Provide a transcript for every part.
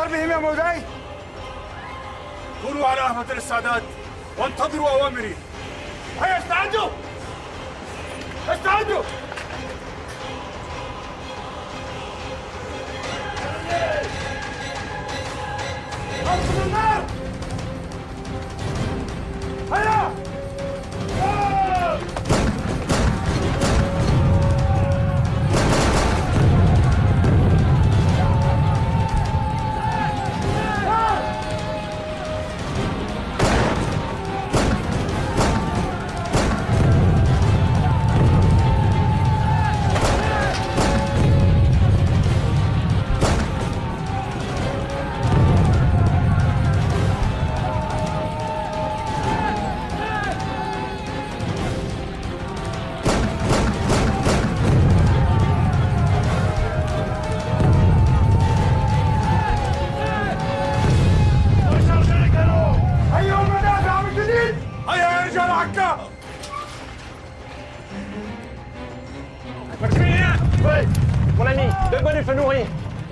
تفكر بهم يا مولاي؟ كونوا على رحمة السادات وانتظروا أوامري. هيا استعدوا! استعدوا! أرسل النار! هيا!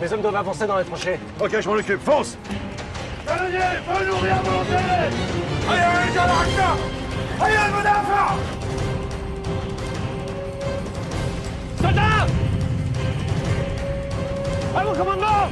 Les hommes doivent avancer dans les tranchées. Ok, je m'en occupe, fonce! Canonnier, feu nourrir à volonté! هيا يا رجال عكا! هيا المدافع! Soldats! À mon commandement!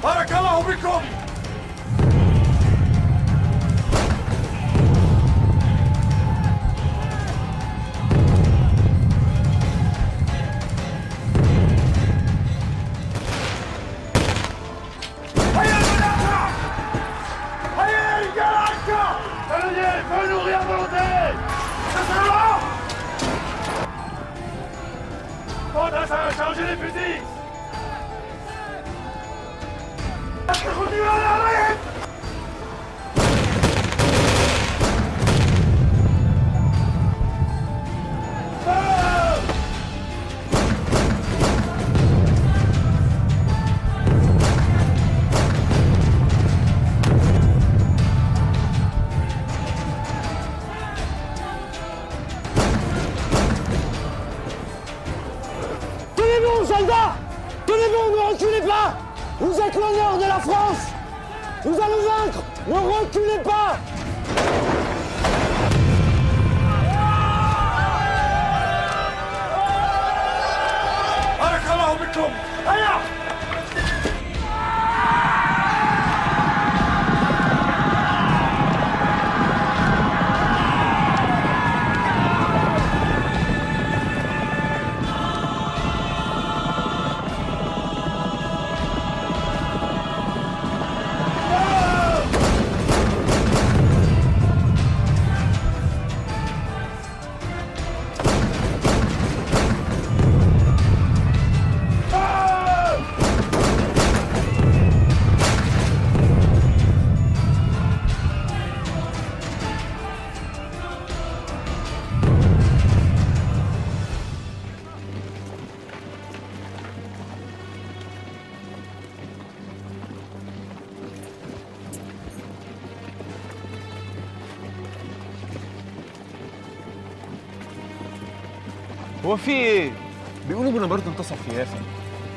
بارك الله بكم! هيا المدافع! هيا يا رجال عكا! Canonnier, feu nourrir à volonté! Chasseurs! Fantassin, chargez les fusils! خذوا عليهم! Tenez-vous, soldats! Tenez-vous, ne reculez pas! Vous êtes l'honneur de la France! Nous allons vaincre! Ne reculez pas! بارك الله بكم! هيا! هو في ايه؟ بيقولوا بونابرت انتصر في يافا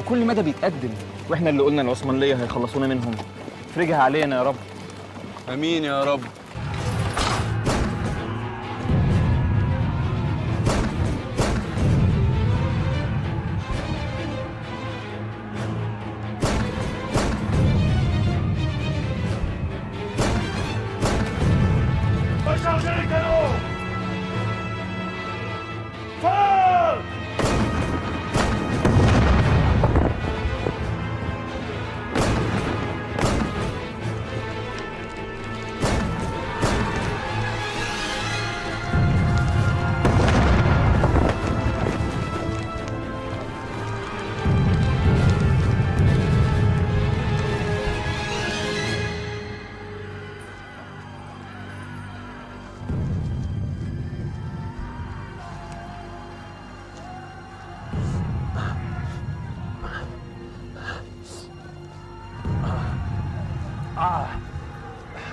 وكل مدى بيتقدم، واحنا اللي قلنا العثمانية هيخلصونا منهم. فرجها علينا يا رب. امين يا رب.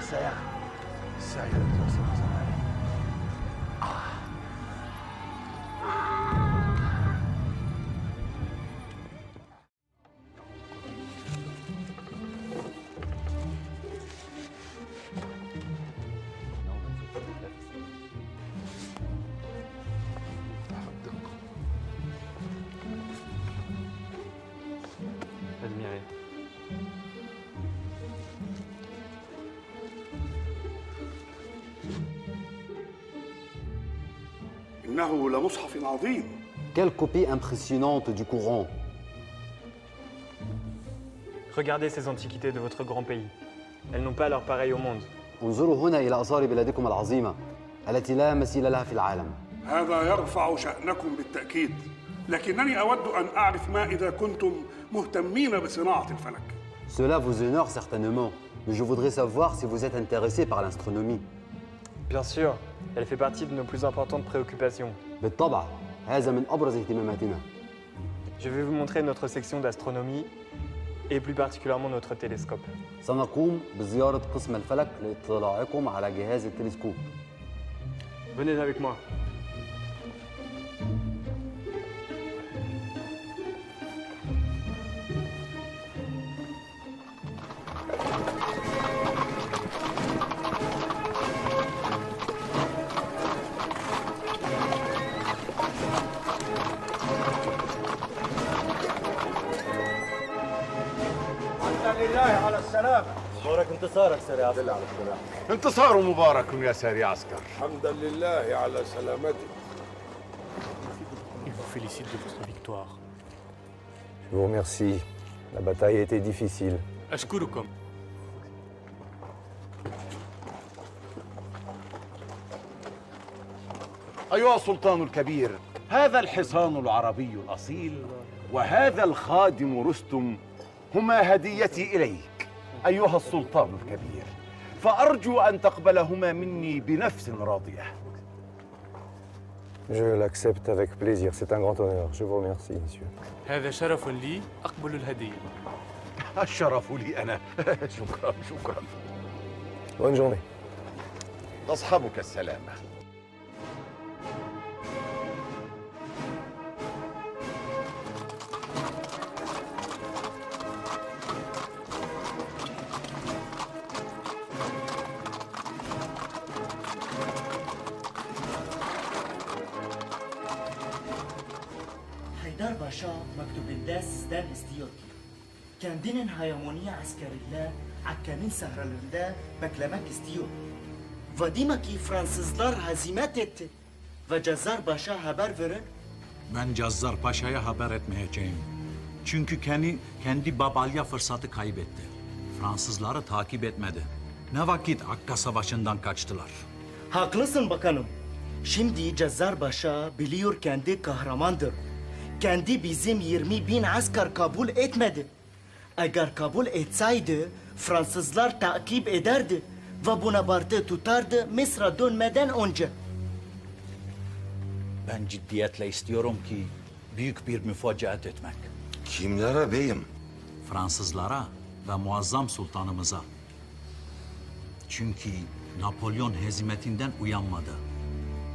Sérieux. Sérieux, docteur, ça va aller. Admiré. إنه لمصحف عظيم. Quelle copie impressionnante du Coran. Regardez ces antiquités de votre grand pays. Elles n'ont pas leur pareil au monde. انظروا هنا إلى آثار بلادكم العظيمة التي لا مثيل لها في العالم. هذا يرفع شأنكم بالتأكيد، لكنني أود أن أعرف ما إذا كنتم مهتمين بصناعة الفلك. Cela vous honore certainement, mais je voudrais savoir si vous êtes intéressé par l'astronomie. Bien sûr, elle fait partie de nos plus importantes préoccupations. بالطبع، هذا من أبرز اهتماماتنا. Je vais vous montrer notre section d'astronomie et plus particulièrement notre télescope. سنقوم بزيارة قسم الفلك لاطلاعكم على جهاز التلسكوب. Venez avec moi. لله على السلام. مبارك انتصارك سريع عسكر. انتصار مبارك يا ساري عسكر. حمدا لله على سلامته. Il vous félicite de votre victoire. Je vous remercie. La bataille a été difficile. أشكركم. أيها السلطان الكبير، هذا الحصان العربي الأصيل وهذا الخادم رستم هما هديتي إليك أيها السلطان الكبير، فأرجو أن تقبلهما مني بنفس راضية. Je l'accepte avec plaisir. C'est un grand honneur. Je vous remercie, monsieur. هذا شرف لي، أقبل الهدية. الشرف لي أنا. شكرا شكرا. Bonne journée. تصحبك السلامة. حيدر باشا مكتوب الداس زدان استيوتي كان دينن هايمونية عسكرية عكانين سهرالندا بكلمك استيو وديمكي فرانسızlar هزيمت etti ve Cazzar Paşa haber verin. Ben Cazzar Paşa'ya haber etmeyeceğim. Çünkü kendi Babalya fırsatı kaybetti. Fransızları takip etmedi. Ne vakit Akka Savaşı'ndan kaçtılar. Haklısın bakanım. Şimdi Cazzar Paşa biliyor kendi kahramandır. Kendi bizim 20.000 asker kabul etmedi. Eğer kabul etseydi Fransızlar takip ederdi ve Bonaparte tutardı Mısır'a dönmeden önce. Ben ciddiyetle istiyorum ki büyük bir müfacaat etmek. Kimlere beyim? Fransızlara ve muazzam sultanımıza. Çünkü Napolyon hezimetinden uyanmadı.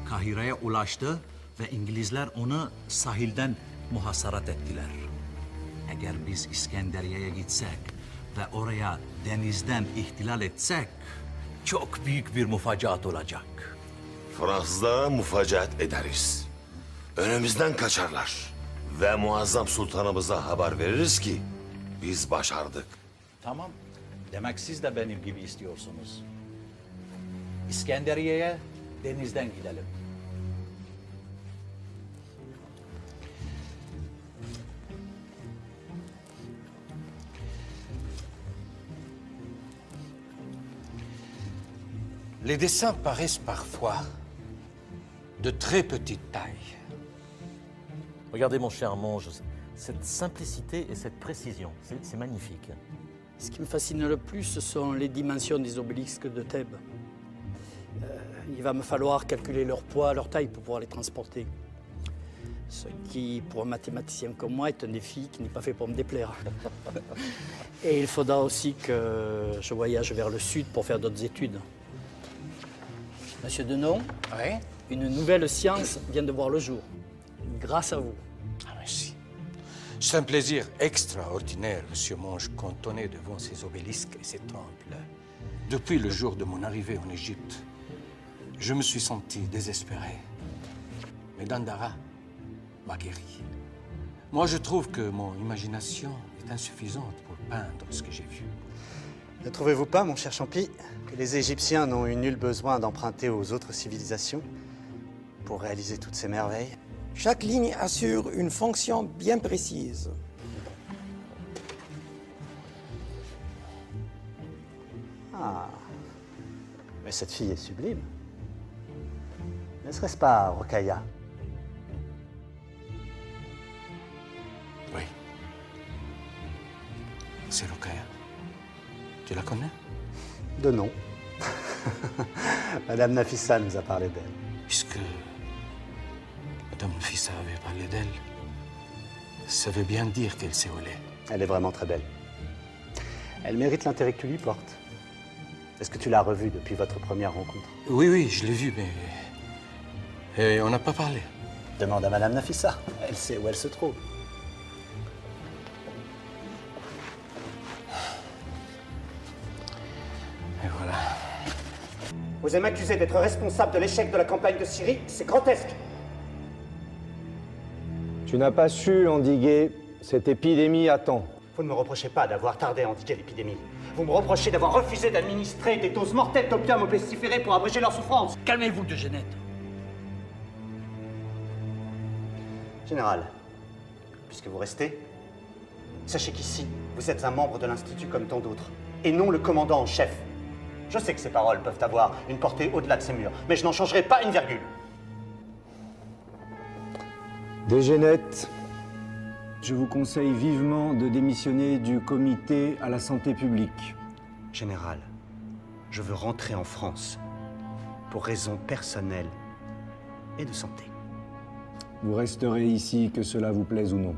Kahire'ye ulaştı ve İngilizler onu sahilden muhasarat ettiler. Eğer biz İskenderiye'ye gitsek ve oraya denizden ihtilal etsek çok büyük bir mufacaat olacak. Fransızlara müfacaat ederiz. Önümüzden kaçarlar. Ve muazzam sultanımıza haber veririz ki biz başardık. Tamam. Demek siz de benim gibi istiyorsunuz. İskenderiye'ye denizden gidelim. Les dessins paraissent parfois de très petite taille. Regardez mon cher Monge, cette simplicité et cette précision, c'est magnifique. Ce qui me fascine le plus, ce sont les dimensions des obélisques de Thèbes. Il va me falloir calculer leur poids, leur taille pour pouvoir les transporter. Ce qui, pour un mathématicien comme moi, est un défi qui n'est pas fait pour me déplaire. Et il faudra aussi que je voyage vers le sud pour faire d'autres études. Monsieur Denon, Oui? une nouvelle science vient de voir le jour, grâce à vous. Ah, merci. C'est un plaisir extraordinaire, Monsieur Monge, cantonné devant ces obélisques et ces temples. Depuis le jour de mon arrivée en Égypte, je me suis senti désespéré. Mais Dandara m'a guéri. Moi, je trouve que mon imagination est insuffisante pour peindre ce que j'ai vu. Ne trouvez-vous pas, mon cher Champy, que les Égyptiens n'ont eu nul besoin d'emprunter aux autres civilisations pour réaliser toutes ces merveilles? Chaque ligne assure une fonction bien précise. Ah, mais cette fille est sublime. Ne serait-ce pas Rokhaya? Oui. C'est Rokhaya. Tu la connais? De nom. Madame Nafissa nous a parlé d'elle. Puisque Madame Nafissa avait parlé d'elle, ça veut bien dire qu'elle s'est volée. Elle est vraiment très belle. Elle mérite l'intérêt que tu lui portes. Est-ce que tu l'as revue depuis votre première rencontre? Oui, oui, je l'ai vue, mais... Et on n'a pas parlé. Demande à Madame Nafissa. Elle sait où elle se trouve. Et voilà. Vous êtes accusé d'être responsable de l'échec de la campagne de Syrie? C'est grotesque. Tu n'as pas su endiguer cette épidémie à temps. Vous ne me reprochez pas d'avoir tardé à endiguer l'épidémie. Vous me reprochez d'avoir refusé d'administrer des doses mortelles d'opium aux pestiférés pour abréger leur souffrance. Calmez-vous, de Genette. Général, puisque vous restez, sachez qu'ici, vous êtes un membre de l'Institut comme tant d'autres, et non le commandant en chef. Je sais que ces paroles peuvent avoir une portée au-delà de ces murs, mais je n'en changerai pas une virgule. Desgenettes, je vous conseille vivement de démissionner du comité à la santé publique. Général, je veux rentrer en France pour raisons personnelles et de santé. Vous resterez ici, que cela vous plaise ou non.